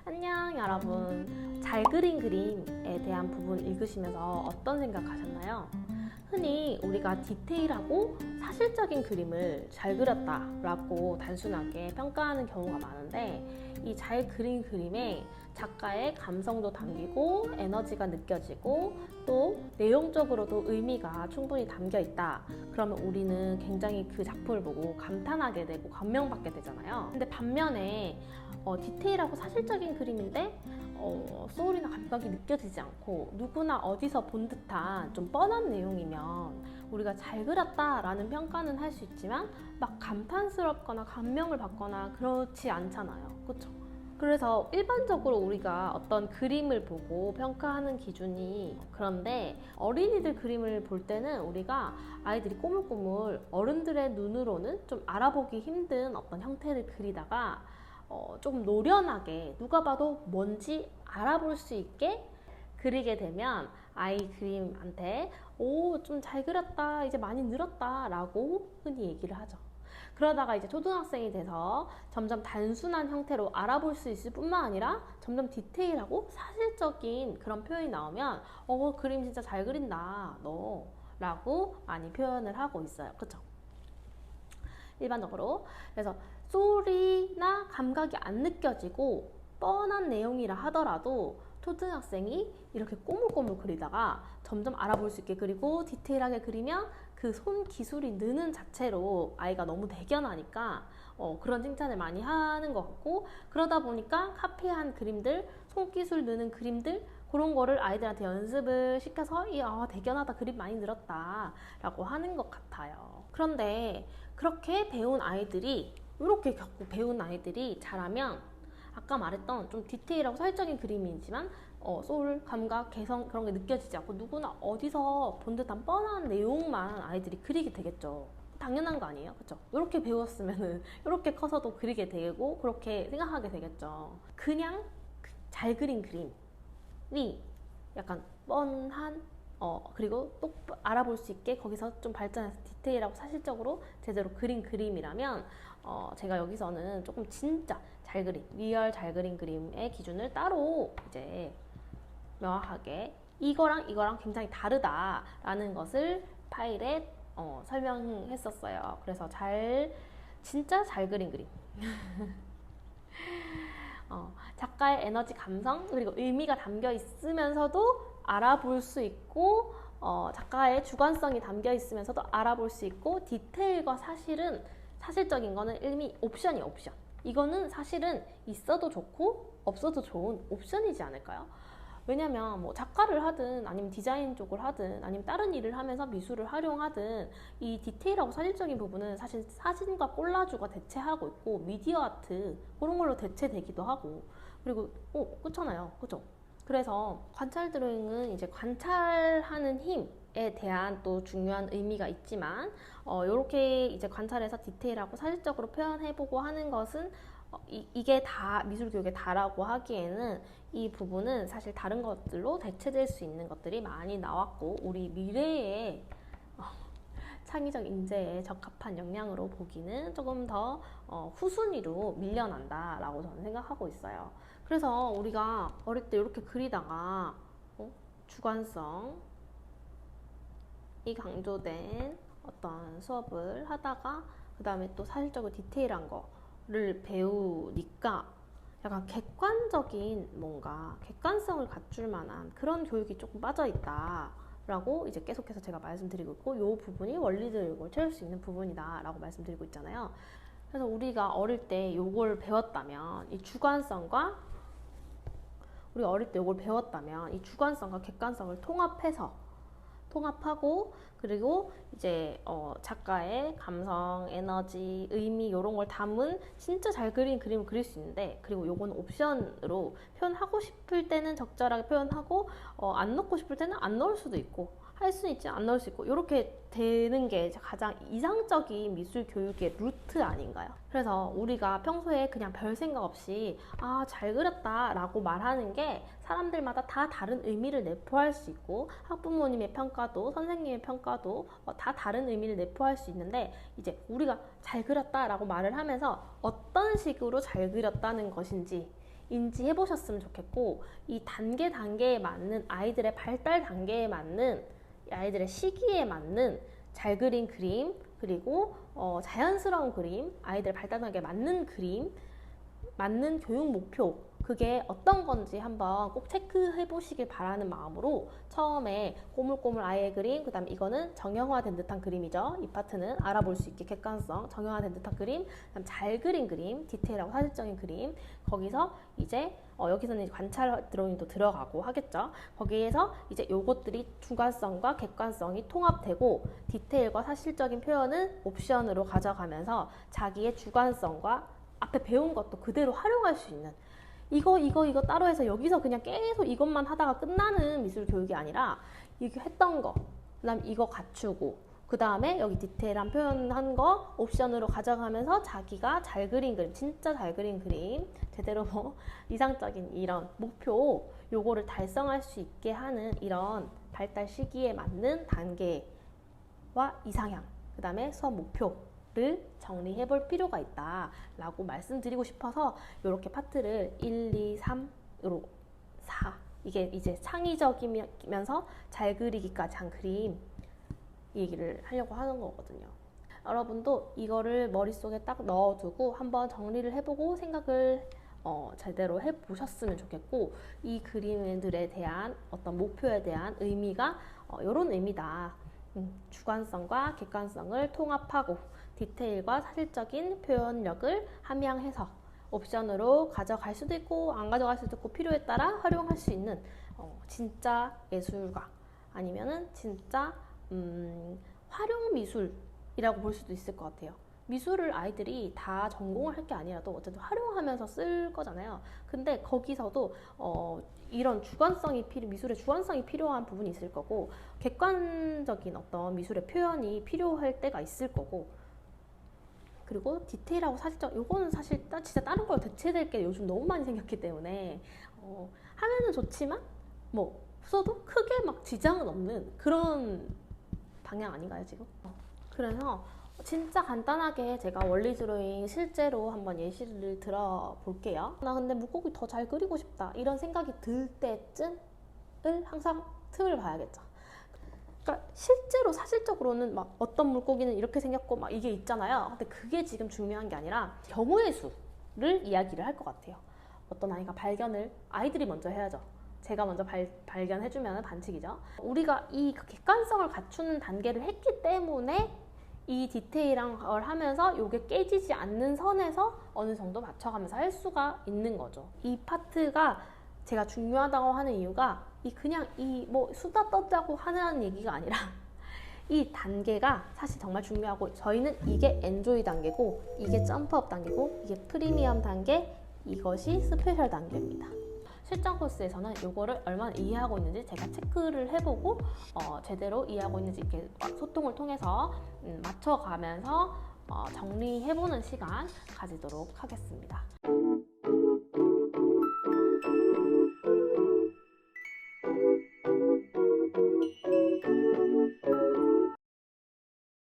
안녕 여러분. 잘 그린 그림에 대한 부분 읽으시면서 어떤 생각하셨나요? 흔히 우리가 디테일하고 사실적인 그림을 잘 그렸다라고 단순하게 평가하는 경우가 많은데, 이 잘 그린 그림에 작가의 감성도 담기고 에너지가 느껴지고 또 내용적으로도 의미가 충분히 담겨 있다. 그러면 우리는 굉장히 그 작품을 보고 감탄하게 되고 감명받게 되잖아요. 근데 반면에 디테일하고 사실적인 그림인데 소울이나 감각이 느껴지지 않고 누구나 어디서 본 듯한 좀 뻔한 내용이면 우리가 잘 그렸다라는 평가는 할 수 있지만 막 감탄스럽거나 감명을 받거나 그렇지 않잖아요. 그렇죠? 그래서 일반적으로 우리가 어떤 그림을 보고 평가하는 기준이, 그런데 어린이들 그림을 볼 때는 우리가 아이들이 꼬물꼬물 어른들의 눈으로는 좀 알아보기 힘든 어떤 형태를 그리다가 조금 노련하게 누가 봐도 뭔지 알아볼 수 있게 그리게 되면 아이 그림한테 좀 잘 그렸다, 이제 많이 늘었다 라고 흔히 얘기를 하죠. 그러다가 이제 초등학생이 돼서 점점 단순한 형태로 알아볼 수 있을 뿐만 아니라 점점 디테일하고 사실적인 그런 표현이 나오면 그림 진짜 잘 그린다 너 라고 많이 표현을 하고 있어요. 그쵸? 일반적으로. 그래서 소리나 감각이 안 느껴지고 뻔한 내용이라 하더라도 초등학생이 이렇게 꼬물꼬물 그리다가 점점 알아볼 수 있게 그리고 디테일하게 그리면 그 손 기술이 느는 자체로 아이가 너무 대견하니까 그런 칭찬을 많이 하는 것 같고, 그러다 보니까 카피한 그림들, 손기술 느는 그림들, 그런 거를 아이들한테 연습을 시켜서 대견하다, 그림 많이 늘었다 라고 하는 것 같아요. 그런데 그렇게 배운 아이들이, 이렇게 겪고 배운 아이들이 자라면 아까 말했던 좀 디테일하고 사실적인 그림이지만 소울, 감각, 개성 그런 게 느껴지지 않고 누구나 어디서 본 듯한 뻔한 내용만 아이들이 그리게 되겠죠. 당연한 거 아니에요? 그렇죠? 이렇게 배웠으면은 이렇게 커서도 그리게 되고 그렇게 생각하게 되겠죠. 그냥 잘 그린 그림이 약간 뻔한 그리고 또 알아볼 수 있게 거기서 좀 발전해서 디테일하고 사실적으로 제대로 그린 그림이라면 제가 여기서는 조금 진짜 잘 그린, 리얼 잘 그린 그림의 기준을 따로 이제 명확하게 이거랑 굉장히 다르다라는 것을 파일에 설명했었어요. 그래서 진짜 잘 그린 그림. 작가의 에너지, 감성, 그리고 의미가 담겨 있으면서도 알아볼 수 있고, 작가의 주관성이 담겨 있으면서도 알아볼 수 있고, 디테일과 사실적인 거는 이미 옵션이 옵션. 이거는 사실은 있어도 좋고 없어도 좋은 옵션이지 않을까요? 왜냐면 뭐 작가를 하든 아니면 디자인 쪽을 하든 아니면 다른 일을 하면서 미술을 활용하든 이 디테일하고 사실적인 부분은 사실 사진과 콜라주가 대체하고 있고 미디어 아트 그런 걸로 대체되기도 하고, 그리고 그렇잖아요. 그죠? 그래서 관찰 드로잉은 이제 관찰하는 힘에 대한 또 중요한 의미가 있지만 이렇게 이제 관찰해서 디테일하고 사실적으로 표현해보고 하는 것은 이게 다 미술 교육의 다라고 하기에는 이 부분은 사실 다른 것들로 대체될 수 있는 것들이 많이 나왔고 우리 미래의 창의적 인재에 적합한 역량으로 보기는 조금 더 후순위로 밀려난다라고 저는 생각하고 있어요. 그래서 우리가 어릴 때 이렇게 그리다가 주관성이 강조된 어떤 수업을 하다가 그 다음에 또 사실적으로 디테일한 거를 배우니까 약간 객관적인 뭔가 객관성을 갖출 만한 그런 교육이 조금 빠져있다 라고 이제 계속해서 제가 말씀드리고 있고, 이 부분이 원리들을 채울 수 있는 부분이다 라고 말씀드리고 있잖아요. 그래서 우리가 어릴 때 이걸 배웠다면 이 주관성과 객관성을 통합하고 그리고 이제 작가의 감성, 에너지, 의미 이런 걸 담은 진짜 잘 그린 그림을 그릴 수 있는데, 그리고 요건 옵션으로 표현하고 싶을 때는 적절하게 표현하고 안 넣고 싶을 때는 안 넣을 수도 있고 할 수 있지 안 넣을 수 있고 이렇게 되는 게 가장 이상적인 미술 교육의 루트 아닌가요? 그래서 우리가 평소에 그냥 별 생각 없이 잘 그렸다 라고 말하는 게 사람들마다 다 다른 의미를 내포할 수 있고 학부모님의 평가도 선생님의 평가도 다 다른 의미를 내포할 수 있는데, 이제 우리가 잘 그렸다 라고 말을 하면서 어떤 식으로 잘 그렸다는 것인지 인지해 보셨으면 좋겠고, 이 단계에 맞는 아이들의 발달 단계에 맞는 아이들의 시기에 맞는 잘 그린 그림, 그리고 자연스러운 그림, 아이들 발달 단계에 맞는 그림, 맞는 교육 목표, 그게 어떤 건지 한번 꼭 체크해 보시길 바라는 마음으로 처음에 꼬물꼬물 아이의 그림, 그 다음에 이거는 정형화된 듯한 그림이죠. 이 파트는 알아볼 수 있게 객관성, 정형화된 듯한 그림, 그다음 잘 그린 그림, 디테일하고 사실적인 그림, 거기서 이제 여기서는 이제 관찰 드로잉도 들어가고 하겠죠. 거기에서 이제 요것들이 주관성과 객관성이 통합되고 디테일과 사실적인 표현은 옵션으로 가져가면서 자기의 주관성과 앞에 배운 것도 그대로 활용할 수 있는, 이거 따로 해서 여기서 그냥 계속 이것만 하다가 끝나는 미술 교육이 아니라 이렇게 했던 거, 그 다음 이거 갖추고, 그 다음에 여기 디테일한 표현한 거 옵션으로 가져가면서 자기가 잘 그린 그림, 진짜 잘 그린 그림, 제대로 이상적인 이런 목표, 요거를 달성할 수 있게 하는 이런 발달 시기에 맞는 단계와 이상향, 그 다음에 수업 목표를 정리해 볼 필요가 있다 라고 말씀드리고 싶어서 이렇게 파트를 1, 2, 3으로 4, 이게 이제 창의적이면서 잘 그리기까지 한 그림 얘기를 하려고 하는 거거든요. 여러분도 이거를 머릿속에 딱 넣어두고 한번 정리를 해보고 생각을 제대로 해보셨으면 좋겠고, 이 그림들에 대한 어떤 목표에 대한 의미가 이런 의미다. 주관성과 객관성을 통합하고 디테일과 사실적인 표현력을 함양해서 옵션으로 가져갈 수도 있고 안 가져갈 수도 있고 필요에 따라 활용할 수 있는 진짜 예술가, 아니면은 진짜 활용 미술이라고 볼 수도 있을 것 같아요. 미술을 아이들이 다 전공을 할 게 아니라도 어쨌든 활용하면서 쓸 거잖아요. 근데 거기서도 이런 미술의 주관성이 필요한 부분이 있을 거고, 객관적인 어떤 미술의 표현이 필요할 때가 있을 거고, 그리고 디테일하고 사실적, 요거는 사실 진짜 다른 걸 대체될 게 요즘 너무 많이 생겼기 때문에 하면은 좋지만 뭐 써도 크게 막 지장은 없는 그런 방향 아닌가요 지금? 그래서 진짜 간단하게 제가 원리 드로잉 실제로 한번 예시를 들어볼게요. 나 근데 물고기 더 잘 그리고 싶다 이런 생각이 들 때쯤을 항상 틈을 봐야겠죠. 그러니까 실제로 사실적으로는 막 어떤 물고기는 이렇게 생겼고 막 이게 있잖아요. 근데 그게 지금 중요한 게 아니라 경우의 수를 이야기를 할 것 같아요. 어떤 아이가 발견을 아이들이 먼저 해야죠. 제가 먼저 발견해주면 반칙이죠. 우리가 이 객관성을 갖추는 단계를 했기 때문에 이 디테일한 걸 하면서 이게 깨지지 않는 선에서 어느 정도 맞춰가면서 할 수가 있는 거죠. 이 파트가 제가 중요하다고 하는 이유가 그냥 뭐 수다 떠자고 하는 얘기가 아니라 이 단계가 사실 정말 중요하고, 저희는 이게 엔조이 단계고 이게 점프업 단계고 이게 프리미엄 단계, 이것이 스페셜 단계입니다. 실전 코스에서는 이거를 얼마나 이해하고 있는지 제가 체크를 해보고 제대로 이해하고 있는지 이렇게 소통을 통해서 맞춰가면서 정리해보는 시간 가지도록 하겠습니다.